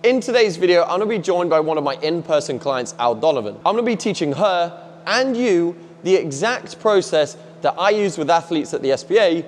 In today's video, I'm gonna be joined by one of my in-person clients, Al Donovan. I'm gonna be teaching her and you the exact process that I use with athletes at the SPA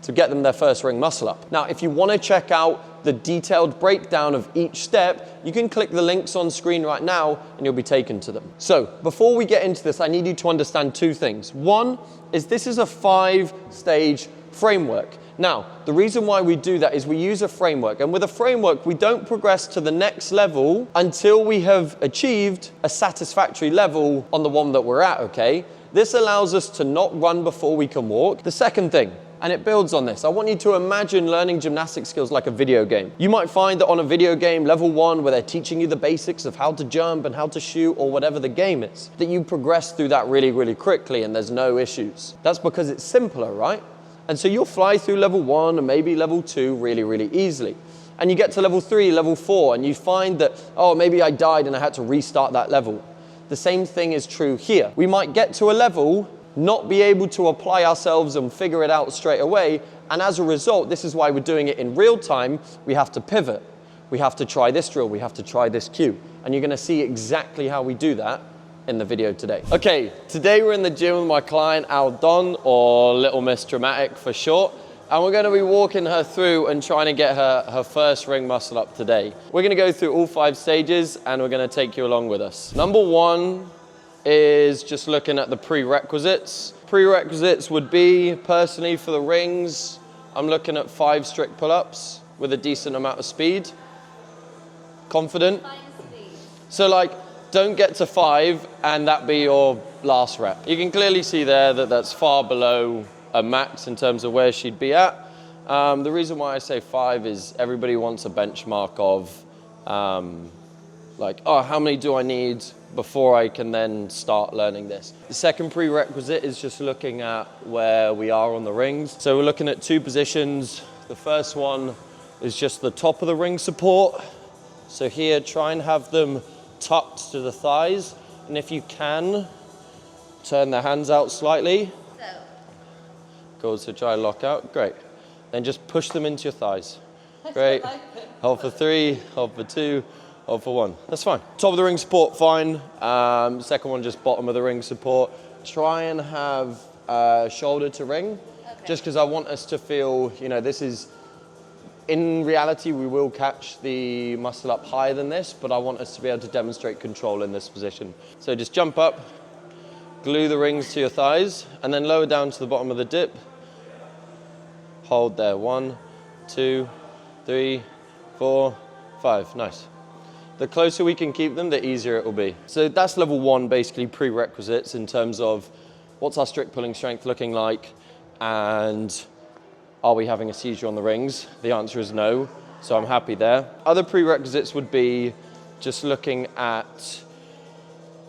to get them their first ring muscle up. Now, if you wanna check out the detailed breakdown of each step, you can click the links on screen right now and you'll be taken to them. So, before we get into this, I need you to understand two things. One is this is a 5-stage framework. Now, the reason why we do that is we use a framework, and with a framework, we don't progress to the next level until we have achieved a satisfactory level on the one that we're at, okay? This allows us to not run before we can walk. The second thing, and it builds on this, I want you to imagine learning gymnastic skills like a video game. You might find that on a video game, level 1, where they're teaching you the basics of how to jump and how to shoot or whatever the game is, that you progress through that really, really quickly and there's no issues. That's because it's simpler, right? And so you'll fly through level 1 and maybe level 2 really, really easily. And you get to level 3, level 4, and you find that, oh, maybe I died and I had to restart that level. The same thing is true here. We might get to a level, not be able to apply ourselves and figure it out straight away, and as a result, this is why we're doing it in real time, we have to pivot. We have to try this drill, we have to try this cue. And you're gonna see exactly how we do that in the video today. Okay, today we're in the gym with my client Al Don, or Little Miss Dramatic for short, and we're gonna be walking her through and trying to get her first ring muscle up today. We're gonna go through all 5 stages and we're gonna take you along with us. Number 1 is just looking at the prerequisites. Prerequisites would be, personally for the rings, I'm looking at 5 strict pull-ups with a decent amount of speed. Confident? So like, don't get to 5 and that be your last rep. You can clearly see there that that's far below a max in terms of where she'd be at. The reason why I say 5 is everybody wants a benchmark of like, oh, how many do I need before I can then start learning this? The second prerequisite is just looking at where we are on the rings. So we're looking at 2 positions. The first one is just the top of the ring support. So here, try and have them tucked to the thighs, and if you can, turn the hands out slightly. Cool, so try to lock out, great. Then just push them into your thighs. Great, hold for 3, hold for 2, hold for 1. That's fine. Top of the ring support, fine. Second one, just bottom of the ring support. Try and have shoulder to ring, just because I want us to feel, you know, this is, in reality, we will catch the muscle up higher than this, but I want us to be able to demonstrate control in this position. So just jump up, glue the rings to your thighs, and then lower down to the bottom of the dip. Hold there, 1, 2, 3, 4, 5, nice. The closer we can keep them, the easier it will be. So that's level 1, basically prerequisites in terms of what's our strict pulling strength looking like, and are we having a seizure on the rings? The answer is no, so I'm happy there. Other prerequisites would be just looking at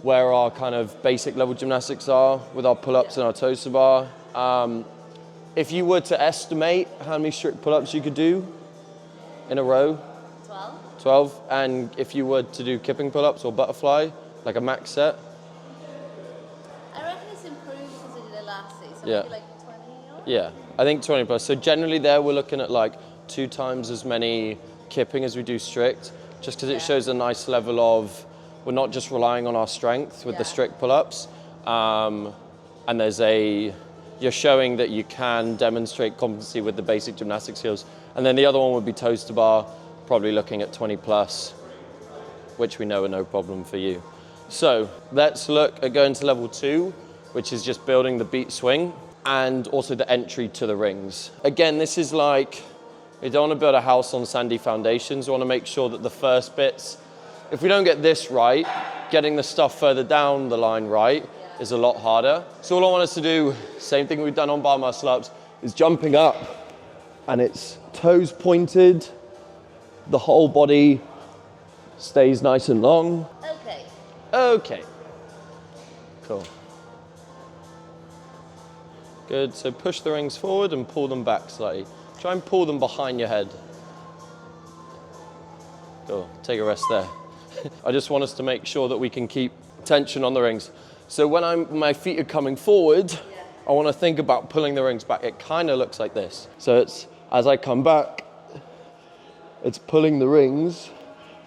where our kind of basic level gymnastics are with our pull-ups and our toes to bar. If you were to estimate how many strict pull-ups you could do in a row? 12. 12, and if you were to do kipping pull-ups or butterfly, like a max set? I reckon it's improved since I did it last season, so Yeah. maybe like 20 or? Yeah, I think 20 plus. So generally there we're looking at like 2 times as many kipping as we do strict, just because it shows a nice level of, we're not just relying on our strength with the strict pull-ups. And you're showing that you can demonstrate competency with the basic gymnastic skills. And then the other one would be toes to bar, probably looking at 20 plus, which we know are no problem for you. So let's look at going to level 2, which is just building the beat swing, and also the entry to the rings. Again, this is like, we don't want to build a house on sandy foundations. We want to make sure that the first bits, if we don't get this right, getting the stuff further down the line right is a lot harder. So all I want us to do, same thing we've done on bar muscle ups, is jumping up, and it's toes pointed, the whole body stays nice and long. Okay. Okay, cool. Good, so push the rings forward and pull them back slightly. Try and pull them behind your head. Cool, take a rest there. I just want us to make sure that we can keep tension on the rings. So when my feet are coming forward, I want to think about pulling the rings back. It kind of looks like this. So it's, as I come back, it's pulling the rings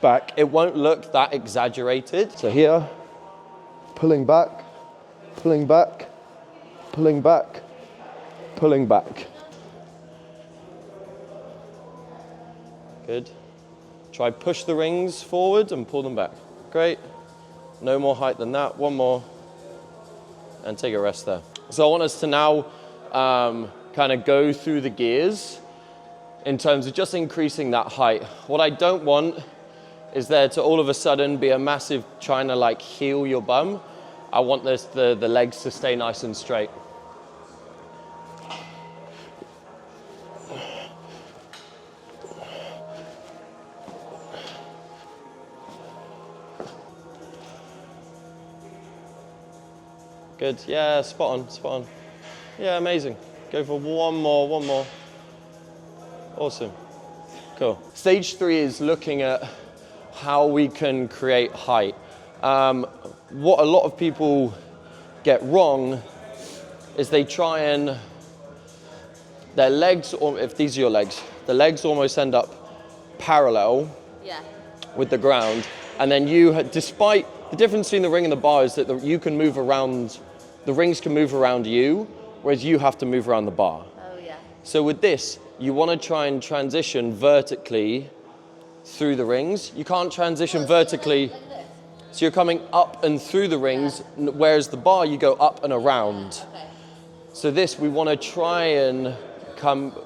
back, it won't look that exaggerated. So here, pulling back, pulling back, pulling back, pulling back. Good. Try push the rings forward and pull them back. Great. No more height than that. One more. And take a rest there. So I want us to now kind of go through the gears in terms of just increasing that height. What I don't want is there to all of a sudden be a massive trying to like heel your bum. I want the legs to stay nice and straight. Good, yeah, spot on, spot on. Yeah, amazing. Go for one more. Awesome, cool. Stage 3 is looking at how we can create height. What a lot of people get wrong is they try and, their legs, or if these are your legs, the legs almost end up parallel with the ground. And then despite the difference between the ring and the bar is that you can move around, the rings can move around you, whereas you have to move around the bar. Oh, yeah. So with this, you want to try and transition vertically through the rings. You can't transition vertically, Like this? so you're coming up and through the rings, whereas the bar, you go up and around. Okay. So this, we want to try and come,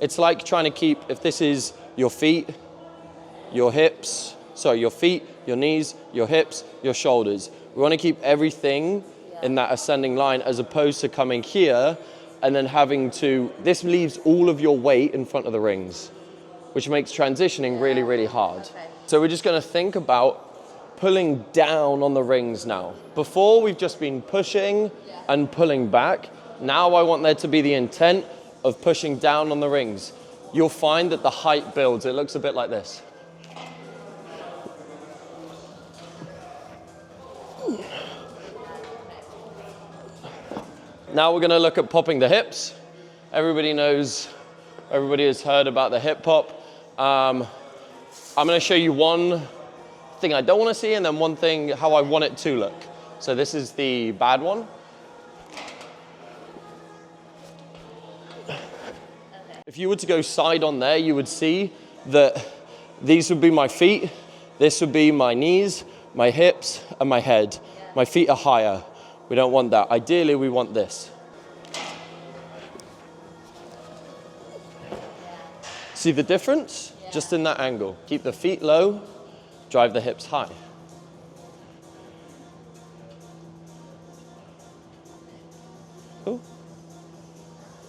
it's like trying to keep, if this is your feet, your hips, sorry, your feet, your knees, your hips, your shoulders. We want to keep everything in that ascending line as opposed to coming here and then having to, this leaves all of your weight in front of the rings, which makes transitioning really, really hard. Okay. So we're just going to think about pulling down on the rings now. Before, we've just been pushing and pulling back. Now I want there to be the intent of pushing down on the rings. You'll find that the height builds. It looks a bit like this. Now we're going to look at popping the hips. Everybody knows, everybody has heard about the hip pop. I'm going to show you one thing I don't want to see and then one thing how I want it to look. So this is the bad one. If you were to go side on there, you would see that these would be my feet, this would be my knees, my hips, and my head. My feet are higher. We don't want that. Ideally, we want this. See the difference? Just in that angle. Keep the feet low, drive the hips high. Cool.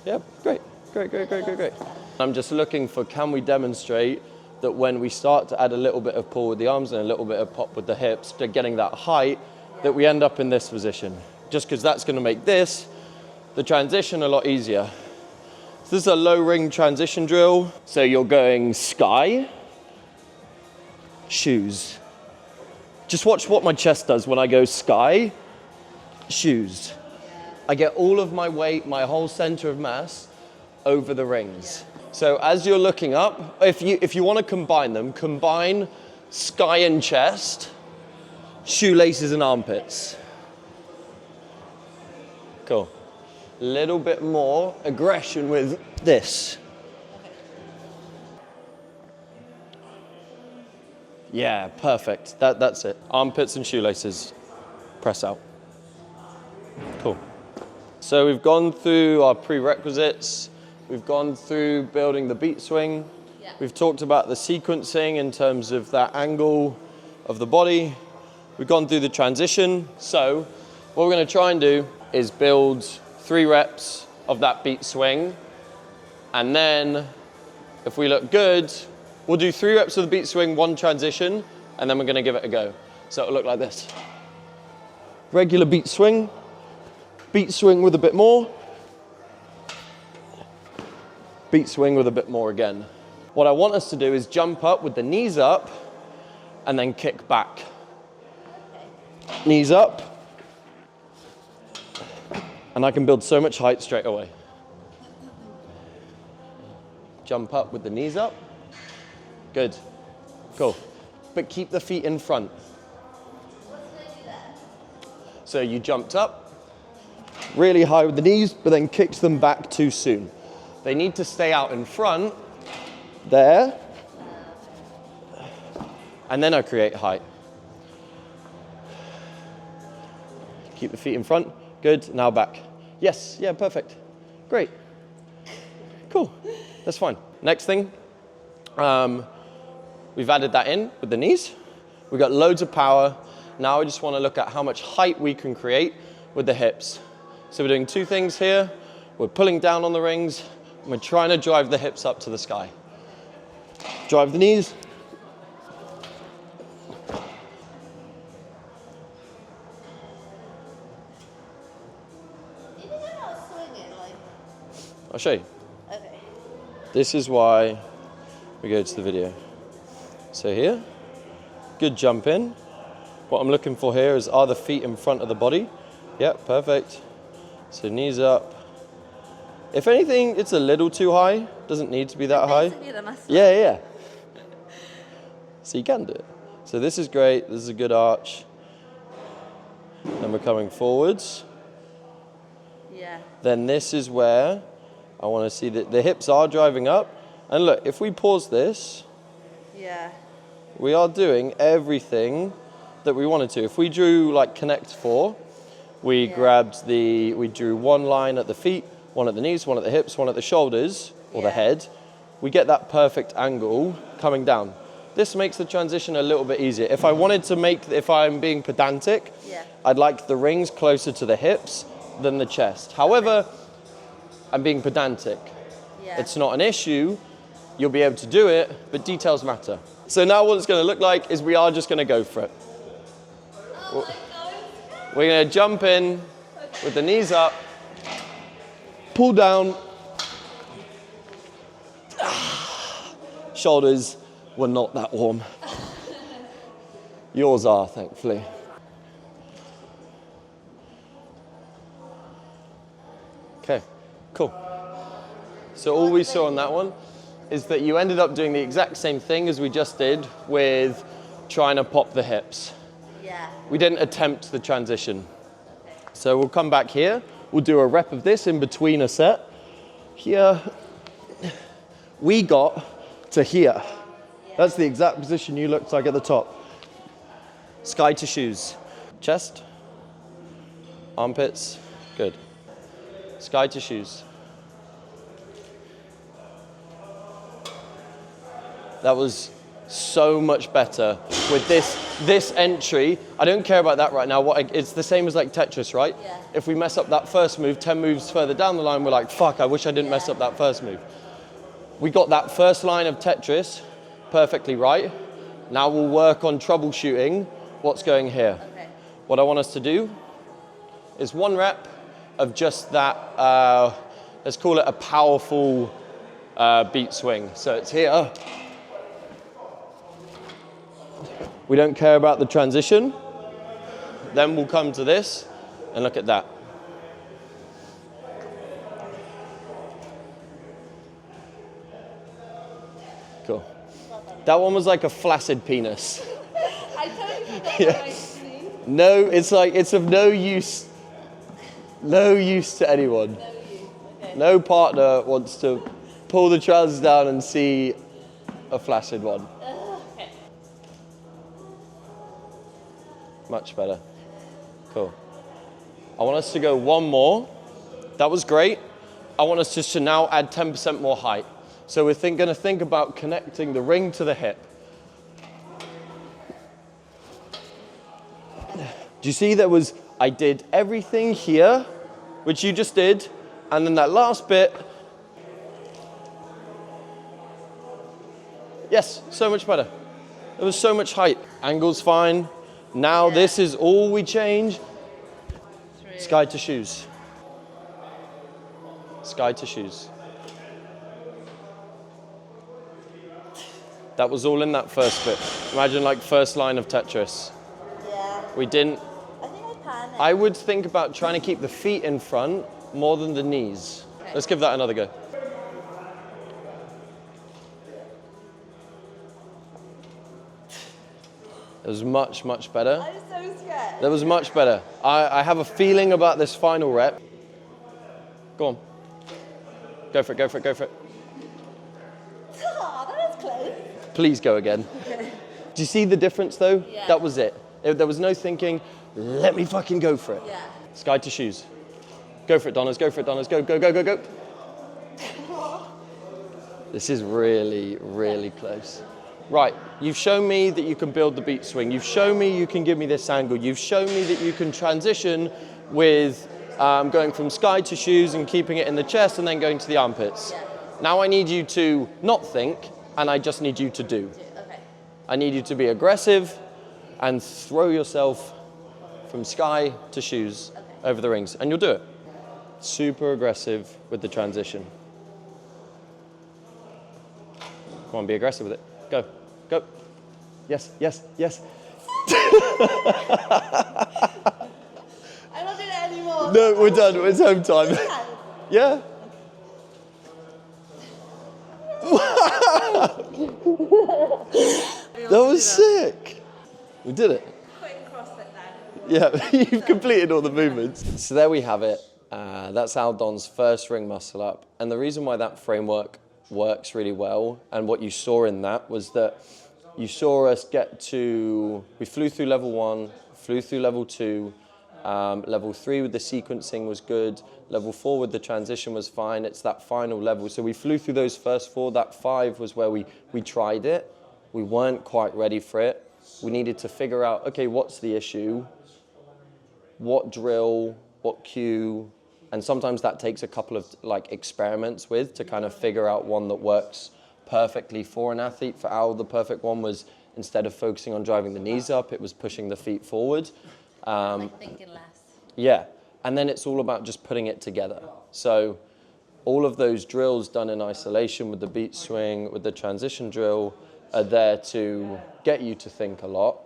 Yep, great. Great. I'm just looking for, can we demonstrate that when we start to add a little bit of pull with the arms and a little bit of pop with the hips, to getting that height, that we end up in this position. Just because that's going to make the transition a lot easier. So this is a low ring transition drill. So you're going sky, shoes. Just watch what my chest does when I go sky, shoes. I get all of my weight, my whole center of mass over the rings. So as you're looking up, if you want to combine them, combine sky and chest, shoelaces and armpits. Cool. A little bit more aggression with this. Yeah, perfect. That's it. Armpits and shoelaces. Press out. Cool. So we've gone through our prerequisites. We've gone through building the beat swing. Yeah. We've talked about the sequencing in terms of that angle of the body. We've gone through the transition. So what we're going to try and do is build 3 reps of that beat swing. And then if we look good, we'll do 3 reps of the beat swing, 1 transition, and then we're going to give it a go. So it'll look like this. Regular beat swing with a bit more. Beat swing with a bit more again. What I want us to do is jump up with the knees up and then kick back. Knees up. And I can build so much height straight away. Jump up with the knees up. Good. Cool. but keep the feet in front. What did I do there? So you jumped up, really high with the knees, but then kicked them back too soon. They need to stay out in front, there, and then I create height. Keep the feet in front, good, now back. Yes, yeah, perfect, great. Cool, that's fine. Next thing, we've added that in with the knees. We've got loads of power. Now I just want to look at how much height we can create with the hips. So we're doing two things here. We're pulling down on the rings, and we're trying to drive the hips up to the sky. Drive the knees. You think I'm not swinging, like... I'll show you. Okay. This is why we go to the video. So here, good jump in. What I'm looking for here is, are the feet in front of the body? Yep, perfect. So knees up. If anything, it's a little too high. Doesn't need to be that high. Yeah. So you can do it. So this is great. This is a good arch. Then we're coming forwards. Yeah. Then this is where I want to see that the hips are driving up. And look, if we pause this, Yeah. we are doing everything that we wanted to. If we drew like connect 4, we we drew one line at the feet, one at the knees, one at the hips, one at the shoulders or the head. We get that perfect angle coming down. This makes the transition a little bit easier. If I wanted to if I'm being pedantic, I'd like the rings closer to the hips than the chest. However, I'm being pedantic. Yeah. It's not an issue. You'll be able to do it, but details matter. So now what it's going to look like is we are just going to go for it. Oh my God. We're going to jump in with the knees up, pull down. Shoulders were not that warm. Yours are, thankfully. Okay, cool. So all we saw on that one is that you ended up doing the exact same thing as we just did with trying to pop the hips. Yeah. We didn't attempt the transition. So we'll come back here. We'll do a rep of this in between a set. Here, we got to here. That's the exact position you looked like at the top. Sky to shoes. Chest, armpits, good. Sky to shoes. That was so much better with this entry. I don't care about that right now. It's the same as like Tetris, right? Yeah. If we mess up that first move, 10 moves further down the line, we're like, fuck, I wish I didn't mess up that first move. We got that first line of Tetris perfectly right. Now we'll work on troubleshooting what's going here. Okay. What I want us to do is one rep of just that, let's call it a powerful beat swing. So it's here. We don't care about the transition. Then we'll come to this and look at that. Cool. That one was like a flaccid penis. I totally forgot what I see. No, it's of no use. No use to anyone. No, you. Okay. No partner wants to pull the trousers down and see a flaccid one. Okay. Much better. Cool. I want us to go one more. That was great. I want us just to now add 10% more height. So we're going to think about connecting the ring to the hip. Do you see I did everything here, which you just did, and then that last bit. Yes, so much better. There was so much height. Angle's fine. Now this is all we change. Sky to shoes. Sky to shoes. That was all in that first bit. Imagine like first line of Tetris. Yeah. We didn't. I think I panicked. I would think about trying to keep the feet in front more than the knees. Okay. Let's give that another go. It was much, much better. I'm so scared. That was much better. I have a feeling about this final rep. Go on. Go for it, go for it, go for it. Oh, that was close. Please go again. Do you see the difference though? Yeah. That was it. There was no thinking, let me fucking go for it. Yeah. Sky to shoes. Go for it, Donners, go for it, Donners. Go, go, go, go, go. This is really, really close. Right, you've shown me that you can build the beat swing. You've shown me you can give me this angle. You've shown me that you can transition with going from sky to shoes and keeping it in the chest and then going to the armpits. Yeah. Now I need you to not think, and I just need you to do. Okay. I need you to be aggressive and throw yourself from sky to shoes over the rings, and you'll do it. Super aggressive with the transition. Come on, be aggressive with it. Go, go. Yes, yes, yes. I'm not doing it anymore. No, we're done. It's home time. Yeah. That was sick. We did it. Quick CrossFit then. Yeah, you've completed all the movements. So there we have it. That's Al Don's first ring muscle up. And the reason why that framework works really well, and what you saw in that was that you saw us we flew through level 1, flew through level 2, level 3 with the sequencing was good, level 4 with the transition was fine. It's that final level. So we flew through those first 4. That 5 was where we tried it. We weren't quite ready for it. We needed to figure out, okay, what's the issue? What drill, what cue? And sometimes that takes a couple of experiments to kind of figure out one that works perfectly for an athlete. For Al, the perfect one was, instead of focusing on driving the knees up, it was pushing the feet forward. Thinking less. Yeah, and then it's all about just putting it together. So all of those drills done in isolation with the beat swing, with the transition drill, are there to get you to think a lot,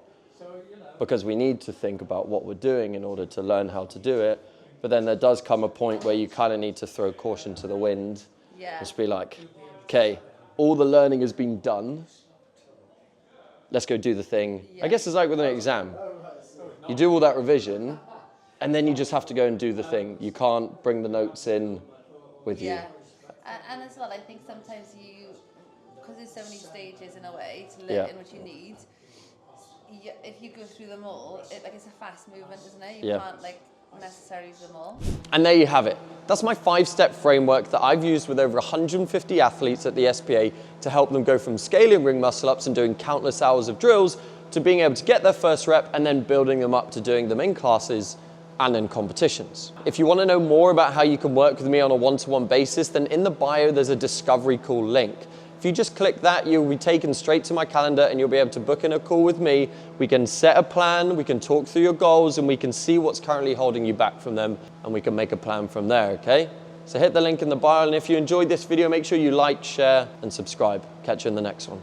because we need to think about what we're doing in order to learn how to do it. But then there does come a point where you kind of need to throw caution to the wind. Yeah. Just be like, okay, all the learning has been done. Let's go do the thing. Yeah. I guess it's like with an exam. You do all that revision, and then you just have to go and do the thing. You can't bring the notes in with you. Yeah. And as well, I think sometimes because there's so many stages in a way to learn what you need, if you go through them all, it's a fast movement, isn't it? You can't necessarily do them all. And there you have it. That's my 5-step framework that I've used with over 150 athletes at the SPA to help them go from scaling ring muscle ups and doing countless hours of drills to being able to get their first rep and then building them up to doing them in classes and in competitions. If you want to know more about how you can work with me on a one-to-one basis, then in the bio there's a discovery call link. If you just click that, you'll be taken straight to my calendar and you'll be able to book in a call with me. We can set a plan, we can talk through your goals, and we can see what's currently holding you back from them, and we can make a plan from there, okay? So hit the link in the bio, and if you enjoyed this video, make sure you like, share, and subscribe. Catch you in the next one.